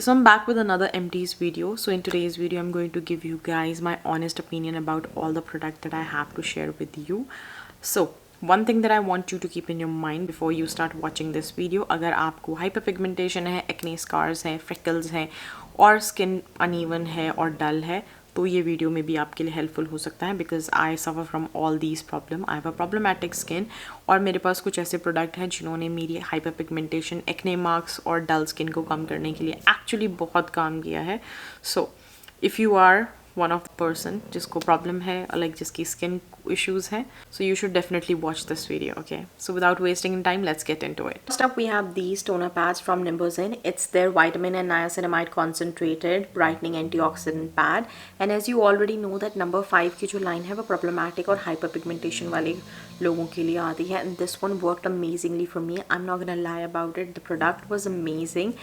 So I'm back with another MT's video. So in today's video I'm going to give you guys my honest opinion about all the product that I have to share with you. So one thing that I want you to keep in your mind before you start watching this video, अगर आपको hyperpigmentation है, acne scars है, freckles हैं और skin uneven है और dull है, तो ये वीडियो में भी आपके लिए हेल्पफुल हो सकता है because I suffer from all these problem. I have a problematic skin और मेरे पास कुछ ऐसे प्रोडक्ट हैं जिन्होंने मेरी हाइपर पिगमेंटेशन, एक्ने मार्क्स और डल स्किन को कम करने के लिए एक्चुअली बहुत काम किया है. So if you are one of the person जिसको प्रॉब्लम है और लाइक जिसकी स्किन issues हैं, so you should definitely watch this video. Okay, so without wasting time, let's get into it. First up we have these toner pads from Nimbozen. It's their vitamin and niacinamide concentrated brightening antioxidant pad, and as you already know that number 5 की जो line है वो problematic और hyperpigmentation वाले लोगों के लिए आती है, and this one worked amazingly for me. I'm not gonna lie about it, the product was amazing.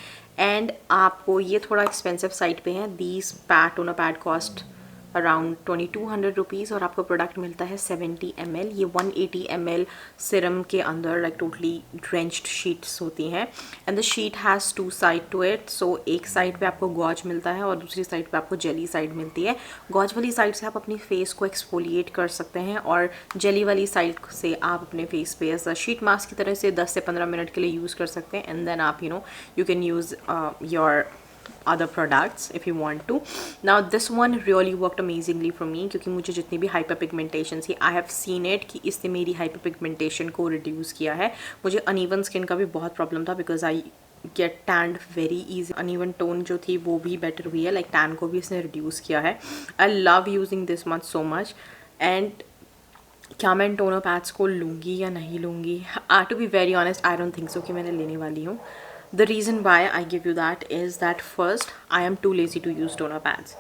and आपको ये थोड़ा expensive side पे है. These pad toner pad cost around 2200 rupees और आपको प्रोडक्ट मिलता है 70 ml. ये 180 ml सिरम के अंदर लाइक टोटली ड्रेंच्ड शीट्स होती हैं and the sheet has 2 side to it. So एक साइड पे आपको गॉज मिलता है और दूसरी साइड पे आपको जेली साइड मिलती है. गॉज वाली साइड से आप अपनी फेस को एक्सफोलिएट कर सकते हैं और जेली वाली साइड से आप अपने फेस पे एज अ शीट मास्क की तरह से 10 से 15 मिनट के लिए यूज़ कर सकते हैं एंड देन आप you can use your other products if you want to. Now this one really worked amazingly for me क्योंकि मुझे जितनी भी hyperpigmentation थी I have seen it कि इसने मेरी hyperpigmentation को reduce किया है. मुझे uneven skin का भी बहुत problem था because I get tanned very easy. uneven tone जो थी वो भी better हुई है, like tan को भी इसने reduce किया है. I love using this much so much. and क्या मैं इन टोनर पैड्स को लूँगी या नहीं लूँगी? To be very honest I don't think so कि मैंने लेने वाली हूँ. The reason why I give you that is that first I am too lazy to use toner pads.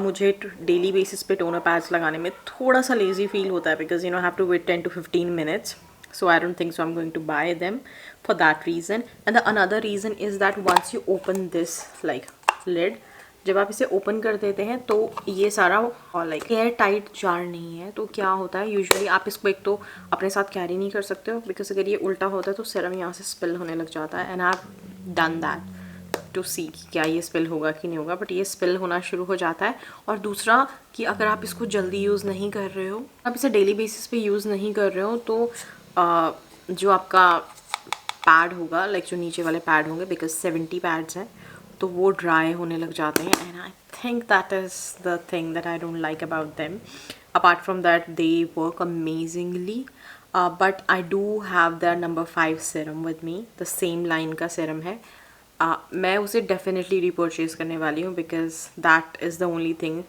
मुझे डेली बेसिस पे टोनर पैड्स लगाने में थोड़ा सा लेजी फील होता है because you know have to wait 10 to 15 minutes. So I don't think so I'm going to buy them for that reason. And the another reason is that once you open this like lid, जब आप इसे open कर देते हैं तो ये सारा like air tight jar नहीं है. तो क्या होता है यूजुअली आप इसको एक तो अपने साथ कैरी नहीं कर सकते हो बिकॉज अगर ये उल्टा होता है तो सीरम यहाँ से स्पिल होने लग जाता है. And I have done that to see कि क्या ये स्पिल होगा कि नहीं होगा, बट ये स्पिल होना शुरू हो जाता है. और दूसरा कि अगर आप इसको जल्दी यूज़ नहीं कर रहे हो, आप इसे डेली बेसिस पे यूज़ नहीं कर रहे हो तो जो आपका पैड होगा लाइक जो नीचे वाले पैड होंगे बिकॉज 70 पैड्स हैं तो वो ड्राई होने लग जाते हैं. And I think that is the thing that I don't like about them. Apart from that they work amazingly but I do have the number 5 serum with me. The same line का serum है. मैं उसे definitely रीपर्चेज़ करने वाली हूँ because that is the only thing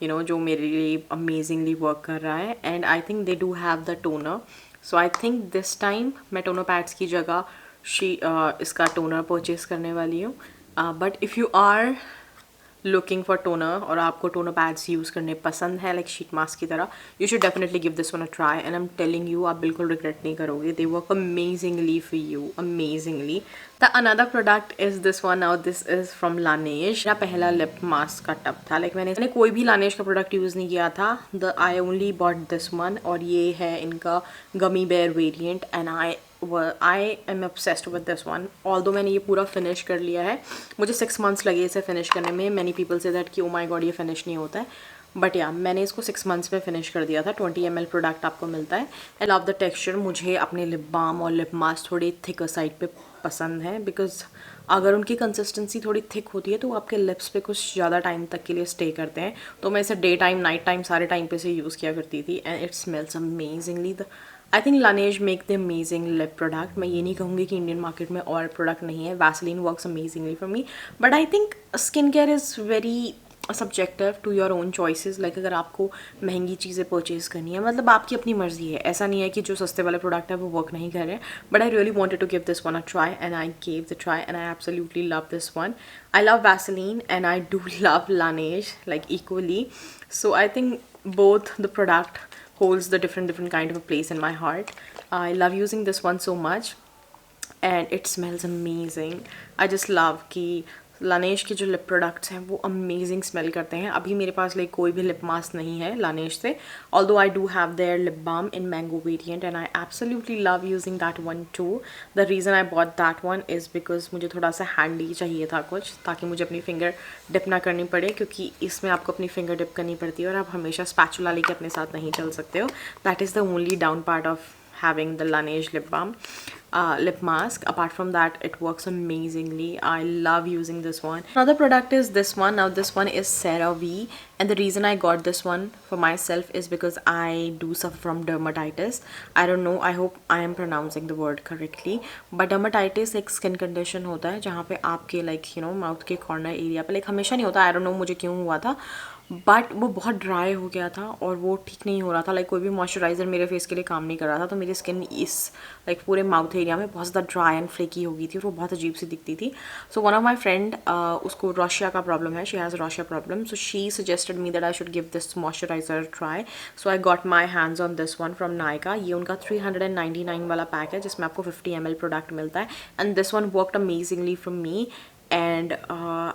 जो मेरे लिए अमेजिंगली वर्क कर रहा है. And I think they do have the toner. So I think this time मैं टोनर पैड्स की जगह इसका टोनर परचेज़ करने वाली हूँ. But if you are looking for toner और आपको टोनर पैड्स यूज़ करने पसंद है लाइक शीट मास्क की तरह, you should definitely give this one a try and I am telling you आप बिल्कुल रिग्रेट नहीं करोगे. They work amazingly for you, amazingly. The another product is this one. Now this is from Laneige. मेरा पहला lip mask का tub था. Like मैंने कोई भी लानेज का प्रोडक्ट यूज़ नहीं किया था. I only bought this one और ये है इनका gummy bear variant and I am obsessed with this one. Although मैंने ये पूरा फिनिश कर लिया है, मुझे 6 months लगे इसे फिनिश करने में. मैनी पीपल से दैट कि ओ माई गॉड ये फिनिश नहीं होता है, बट या मैंने इसको 6 months में फिनिश कर दिया था. 20 ml प्रोडक्ट आपको मिलता है. I love the texture. मुझे अपने लिप बाम और लिप मास्क थोड़ी थिकर साइड पे पसंद है बिकॉज अगर उनकी कंसिस्टेंसी थोड़ी थिक होती है तो आपके लिप्स पे कुछ ज़्यादा टाइम तक के लिए स्टे करते हैं. तो मैं इसे डे टाइम, नाइट टाइम, सारे टाइम पे से यूज़ किया करती थी and it smells amazingly. I think Laneige make the amazing lip product. मैं ये नहीं कहूँगी कि इंडियन मार्केट में और प्रोडक्ट नहीं है. Vaseline works amazingly for me. But I think skin care is very subjective to your own choices. Like अगर आपको महंगी चीज़ें परचेज़ करनी है, मतलब आपकी अपनी मर्जी है. ऐसा नहीं है कि जो सस्ते वाले प्रोडक्ट है वो वर्क नहीं कर रहे हैं. But I really wanted to give this one a try and I gave the try and I absolutely love this one. I love Vaseline and I do love Laneige like equally. So I think both the product holds the different kind of a place in my heart. I love using this one so much and it smells amazing. I just love कि लानेश के जो lip products हैं वो amazing smell करते हैं. अभी मेरे पास like कोई भी लिप मास्क नहीं है लानेश से, although I do have their lip balm in mango variant and I absolutely love using that one too. The reason I bought that one is because मुझे थोड़ा सा हैंडी चाहिए था कुछ, ताकि मुझे अपनी फिंगर डिप ना करनी पड़े, क्योंकि इसमें आपको अपनी फिंगर डिप करनी पड़ती है और आप हमेशा स्पैचुला लेके अपने साथ नहीं चल सकते हो. That is the only down part of having the Laneige lip balm, lip mask. Apart from that, it works amazingly. I love using this one. Another product is this one. Now this one is CeraVe, and the reason I got this one for myself is because I do suffer from dermatitis. I don't know, I hope I am pronouncing the word correctly, but dermatitis एक skin condition होता है जहाँ पे आपके like you know mouth के corner area पे like हमेशा नहीं होता, I don't know मुझे क्यों हुआ था, बट वो बहुत ड्राई हो गया था और वो ठीक नहीं हो रहा था. लाइक कोई भी मॉइस्चराइज़र मेरे फेस के लिए काम नहीं कर रहा था, तो मेरी स्किन इस लाइक पूरे माउथ एरिया में बहुत ज़्यादा ड्राई एंड फ्लेकी हो गई थी और वो बहुत अजीब सी दिखती थी. So one of my friend, उसको रोशिया का प्रॉब्लम है, she has rosacea problem, so she suggested me that I should give this moisturiser try. So I got my hands on this one from Nykaa. ये उनका 399 वाला pack है जिसमें आपको 50 ml product मिलता है, and this one worked amazingly from me. And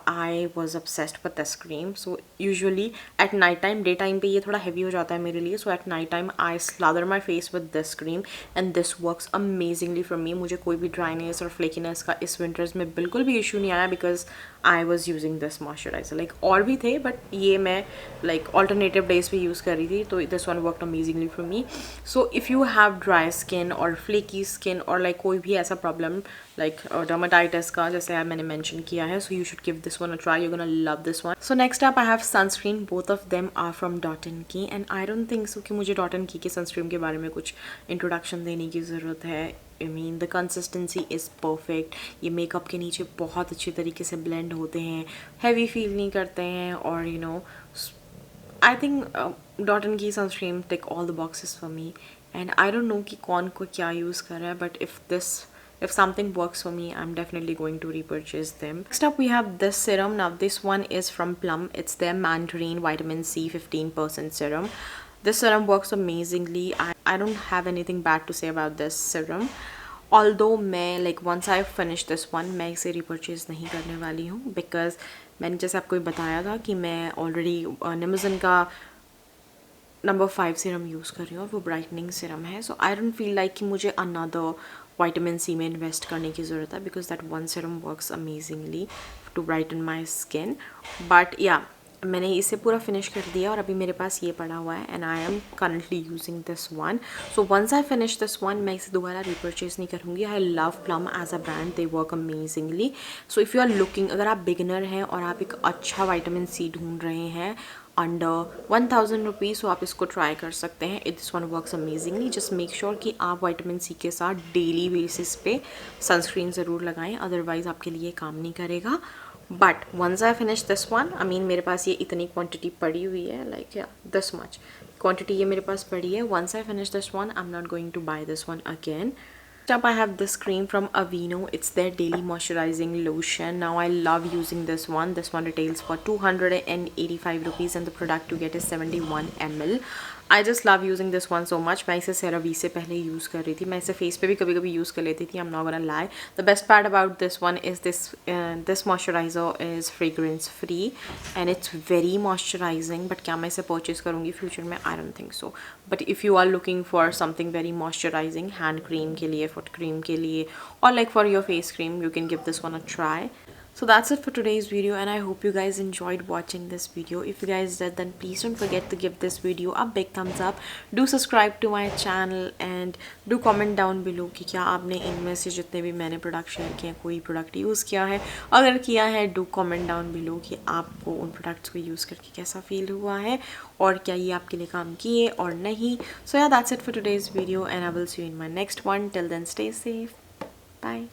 I was obsessed with this cream. So usually at night time, daytime पे ये थोड़ा heavy हो जाता है मेरे लिए, so at night time I slather my face with this cream and this works amazingly for me. मुझे कोई भी dryness और flakiness का इस winters में बिल्कुल भी issue नहीं आया because I was using this moisturizer. Like और भी थे but ये मैं like alternative days पे use कर रही थी, तो this one worked amazingly for me. So if you have dry skin or flaky skin or like कोई भी ऐसा problem like dermatitis का जैसे मैंने mention किया है, so you should give this one a try. You're gonna love this one. So next up I have sunscreen. Both of them are from Dot & Key and I don't think so कि मुझे Dot & Key के sunscreen के बारे में कुछ introduction देने की ज़रूरत है. I mean the consistency is perfect. ये मेकअप के नीचे बहुत अच्छी तरीके से blend होते हैं, heavy feel नहीं करते हैं, और you know I think Dot & Key sunscreen tick all the boxes for me. And I don't know कि कौन को क्या use कर रहा है, but if something works for me, I'm definitely going to repurchase them. Next up we have this serum. Now this one is from Plum. It's their Mandarin Vitamin C 15% serum. This serum works amazingly. I don't have anything bad to say about this serum. Although मैं like once I finish this one, मैं इसे repurchase नहीं करने वाली हूँ because मैंने जैसे आपको बताया था कि मैं already Nimazin का नंबर 5 सीरम यूज़ कर रही हूँ और वो ब्राइटनिंग सीरम है. सो आई डोंट फील लाइक कि मुझे अनदर विटामिन सी में इन्वेस्ट करने की ज़रूरत है because that one serum works amazingly to brighten my skin. But या मैंने इसे पूरा फिनिश कर दिया और अभी मेरे पास ये पड़ा हुआ है and I am currently using this one. So once I finish this one, मैं इसे दोबारा रिपर्चेज नहीं करूँगी. I love Plum as a brand, they work amazingly. So if you are looking, अगर आप बिगिनर हैं और आप एक अच्छा विटामिन सी ढूंढ रहे हैं अंडर 1000 रुपीज़, तो आप इसको ट्राई कर सकते हैं. This one works amazingly. Just make sure कि आप विटामिन सी के साथ डेली बेसिस पे सनस्क्रीन ज़रूर लगाएं, अदरवाइज़ आपके लिए काम नहीं करेगा. But once I finish this one, I mean मेरे पास ये इतनी क्वांटिटी पड़ी हुई है, लाइक या दिस मच क्वांटिटी ये मेरे पास पड़ी है. Once I finish this one, I am not going to buy this one again. Next up I have this cream from Aveeno. It's their daily moisturizing lotion. Now I love using this one. This one retails for 285 rupees and the product you get is 71 ml. I just love using this one so much. मैं इसे CeraVe से पहले use कर रही थी. मैं इसे face पे भी कभी कभी यूज़ कर लेती थी. I'm not gonna lie. The best part about this one is this moisturizer is fragrance free and it's very moisturizing. But क्या मैं इसे purchase करूँगी फ्यूचर में? I don't think so. But if you are looking for something very moisturizing, hand cream के लिए, foot cream के लिए, or like for your face cream, you can give this one a try. So that's it for today's video and I hope you guys enjoyed watching this video. If you guys did, then please don't forget to give this video a big thumbs up. Do subscribe to my channel and do comment down below कि क्या आपने इनमें से जितने भी मैंने product share किए हैं कोई प्रोडक्ट यूज़ किया है. अगर किया है, do comment down below कि आपको उन प्रोडक्ट्स को यूज़ करके कैसा फील हुआ है और क्या ये आपके लिए काम किए और नहीं. So yeah, that's it for today's video and I will see you in my next one. Till then, stay safe. Bye.